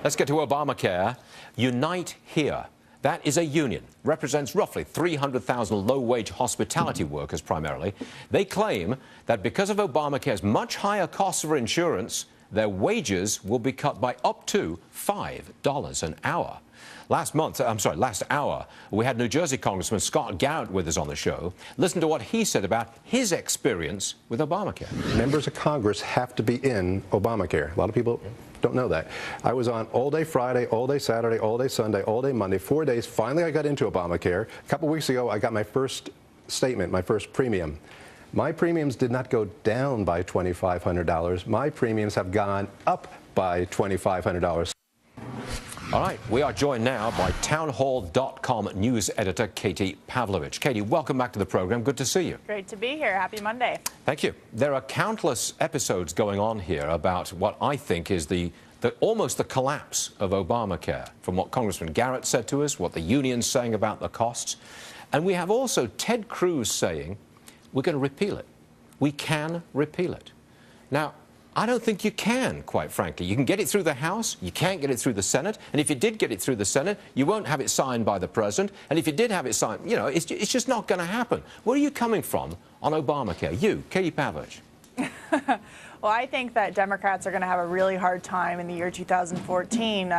Let's get to Obamacare. Unite Here. That is a union, represents roughly 300,000 low-wage hospitality workers primarily. They claim that because of Obamacare's much higher costs for insurance, their wages will be cut by up to $5 an hour. Last hour, we had New Jersey Congressman Scott Garrett with us on the show. Listen to what he said about his experience with Obamacare. Members of Congress have to be in Obamacare. A lot of people don't know that. I was on all day Friday, all day Saturday, all day Sunday, all day Monday, 4 days. Finally, I got into Obamacare. A couple weeks ago, I got my first statement, my first premium. My premiums did not go down by $2,500. My premiums have gone up by $2,500. All right, we are joined now by townhall.com news editor Katie Pavlovich. Katie, welcome back to the program. Good to see you. Great to be here. Happy Monday. Thank you. There are countless episodes going on here about what I think is almost the collapse of Obamacare, from what Congressman Garrett said to us, what the union's saying about the costs. And we have also Ted Cruz saying we're going to repeal it. We can repeal it. Now, I don't think you can, quite frankly. You can get it through the House, you can't get it through the Senate, and if you did get it through the Senate, you won't have it signed by the President, and if you did have it signed, you know, it's just not going to happen. Where are you coming from on Obamacare? You, Katie Pavlovich. Well, I think that Democrats are going to have a really hard time in the year 2014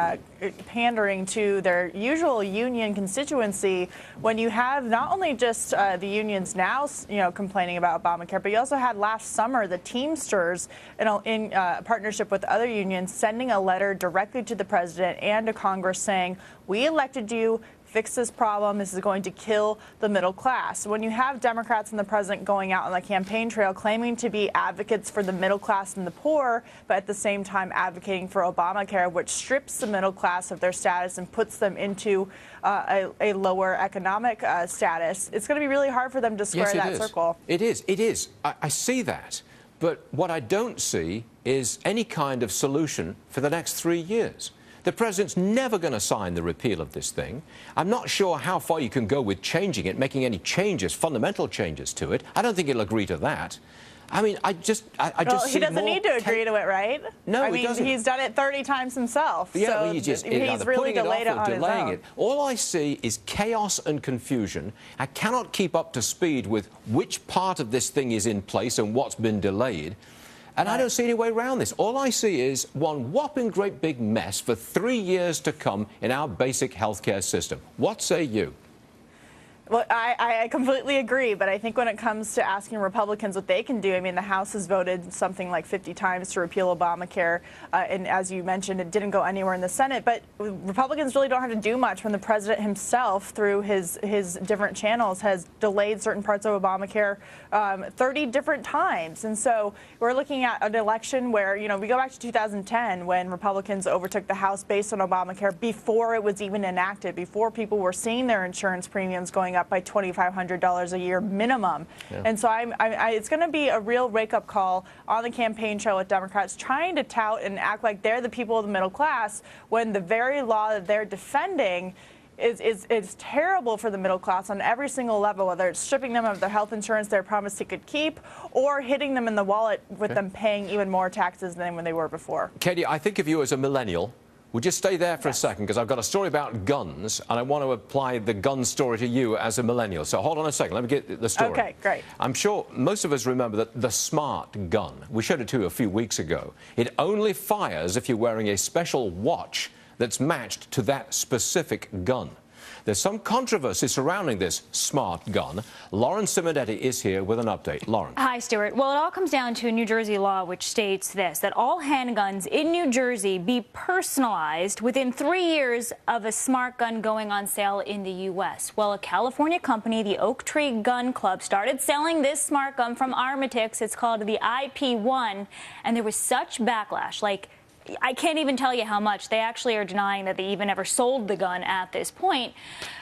pandering to their usual union constituency when you have not only just the unions now, complaining about Obamacare, but you also had last summer the Teamsters in partnership with other unions sending a letter directly to the president and to Congress saying, we elected you. Fix this problem. This is going to kill the middle class. When you have Democrats and the president going out on the campaign trail claiming to be advocates for the middle class and the poor, but at the same time advocating for Obamacare, which strips the middle class of their status and puts them into a lower economic status, it's going to be really hard for them to square that circle. It is. It is. I see that. But what I don't see is any kind of solution for the next 3 years. The president's never going to sign the repeal of this thing. I'm not sure how far you can go with changing it, making any changes, fundamental changes to it. I don't think he'll agree to that. I mean, I just he doesn't need to agree to it, right? No, he doesn't. He's done it 30 times himself. Yeah, so well, he's really delayed it on his own. it. All I see is chaos and confusion. I cannot keep up to speed with which part of this thing is in place and what's been delayed. And I don't see any way around this. All I see is one whopping great big mess for 3 years to come in our basic healthcare system. What say you? Well, I completely agree, but I think when it comes to asking Republicans what they can do, I mean, the House has voted something like 50 times to repeal Obamacare, and as you mentioned, it didn't go anywhere in the Senate, but Republicans really don't have to do much when the president himself, through his different channels, has delayed certain parts of Obamacare 30 different times. And so we're looking at an election where, we go back to 2010 when Republicans overtook the House based on Obamacare before it was even enacted, before people were seeing their insurance premiums going up by $2,500 a year minimum. Yeah. And so it's going to be a real wake-up call on the campaign trail with Democrats trying to tout and act like they're the people of the middle class when the very law that they're defending is terrible for the middle class on every single level, whether it's stripping them of their health insurance they promised they could keep or hitting them in the wallet with them paying even more taxes than when they were before. Katie, I think of you as a millennial. We'll just stay there for a second because I've got a story about guns and I want to apply the gun story to you as a millennial. So hold on a second. Let me get the story. Okay, great. I'm sure most of us remember that the Smart gun. We showed it to you a few weeks ago. It only fires if you're wearing a special watch that's matched to that specific gun. There's some controversy surrounding this Smart gun. Lauren Simonetti is here with an update. Lauren. Hi, Stuart. Well, it all comes down to a New Jersey law which states this, that all handguns in New Jersey be personalized within 3 years of a Smart gun going on sale in the U.S. Well, a California company, the Oak Tree Gun Club, started selling this Smart gun from Armatix. It's called the IP1, and there was such backlash, I can't even tell you how much. They actually are denying that they even ever sold the gun at this point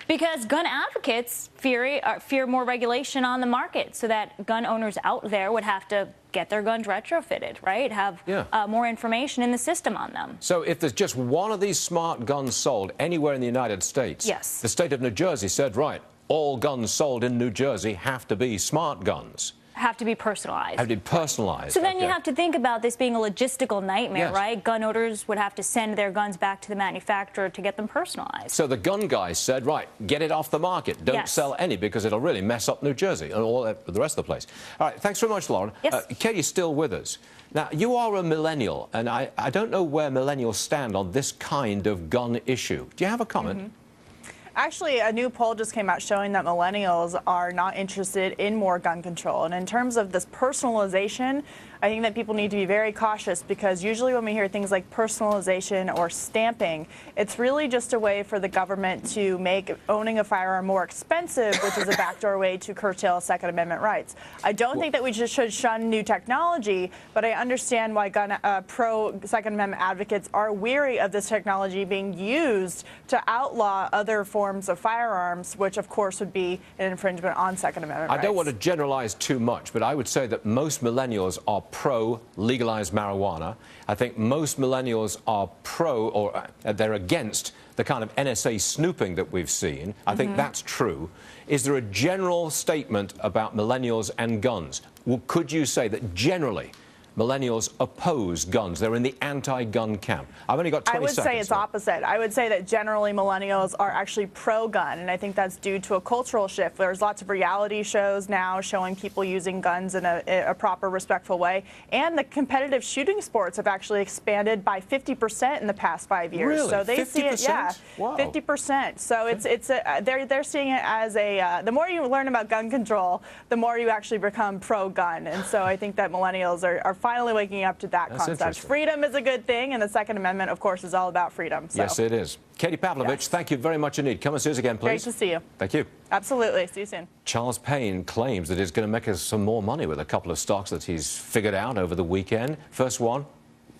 because gun advocates fear more regulation on the market so that gun owners out there would have to get their guns retrofitted, right? Have more information in the system on them. So if there's just one of these Smart guns sold anywhere in the United States, yes, the state of New Jersey said, right, all guns sold in New Jersey have to be Smart guns. have to be personalized. Have to be personalized. So then okay. you have to think about this being a logistical nightmare, Yes. right? Gun owners would have to send their guns back to the manufacturer to get them personalized. So the gun guy said, right, get it off the market. Don't Yes. sell any because it'll really mess up New Jersey and all the rest of the place. All right, thanks very much, Lauren. Yes. Katie's still with us. Now, you are a millennial, and I don't know where millennials stand on this kind of gun issue. Do you have a comment? Actually, a new poll just came out showing that millennials are not interested in more gun control. And in terms of this personalization, I think that people need to be very cautious because usually when we hear things like personalization or stamping, it's really just a way for the government to make owning a firearm more expensive, which is a backdoor way to curtail Second Amendment rights. I don't think that we just should shun new technology, but I understand why pro-Second Amendment advocates are weary of this technology being used to outlaw other forms of firearms, which of course would be an infringement on Second Amendment rights. I don't want to generalize too much, but I would say that most millennials are pro-legalized marijuana. I think most millennials are or they're against the kind of NSA snooping that we've seen. I think that's true. Is there a general statement about millennials and guns? Well, could you say that generally millennials oppose guns? They're in the anti-gun camp. I've only got 20 seconds. I would say it's opposite. I would say that generally millennials are actually pro-gun, and I think that's due to a cultural shift. There's lots of reality shows now showing people using guns in a proper, respectful way, and the competitive shooting sports have actually expanded by 50% in the past 5 years. Really? So they 50%? see it, yeah, Wow. 50%. So they're seeing it as the more you learn about gun control, the more you actually become pro-gun, and so I think that millennials are finally waking up to that concept. Freedom is a good thing, and the Second Amendment, of course, is all about freedom. So. Yes, it is. Katie Pavlovich, Yes. thank you very much indeed. Come and see us again, please. Great to see you. Thank you. Absolutely. See you soon. Charles Payne claims that he's going to make us some more money with a couple of stocks that he's figured out over the weekend. First one,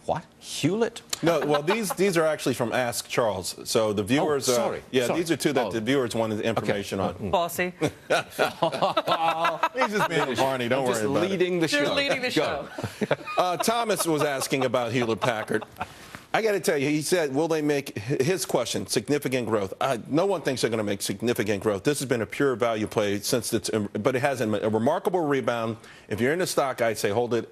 what? Hewlett? No, well, these are actually from Ask Charles. So the viewers, sorry. these are two that the viewers wanted information on. Bossy. He's just being Varney. Don't worry about it. Leading the show. You're leading the show. Thomas was asking about Hewlett Packard. I got to tell you, he said, will they make, his question, significant growth. No one thinks they're going to make significant growth. This has been a pure value play since but it has a remarkable rebound. If you're in the stock, I'd say hold it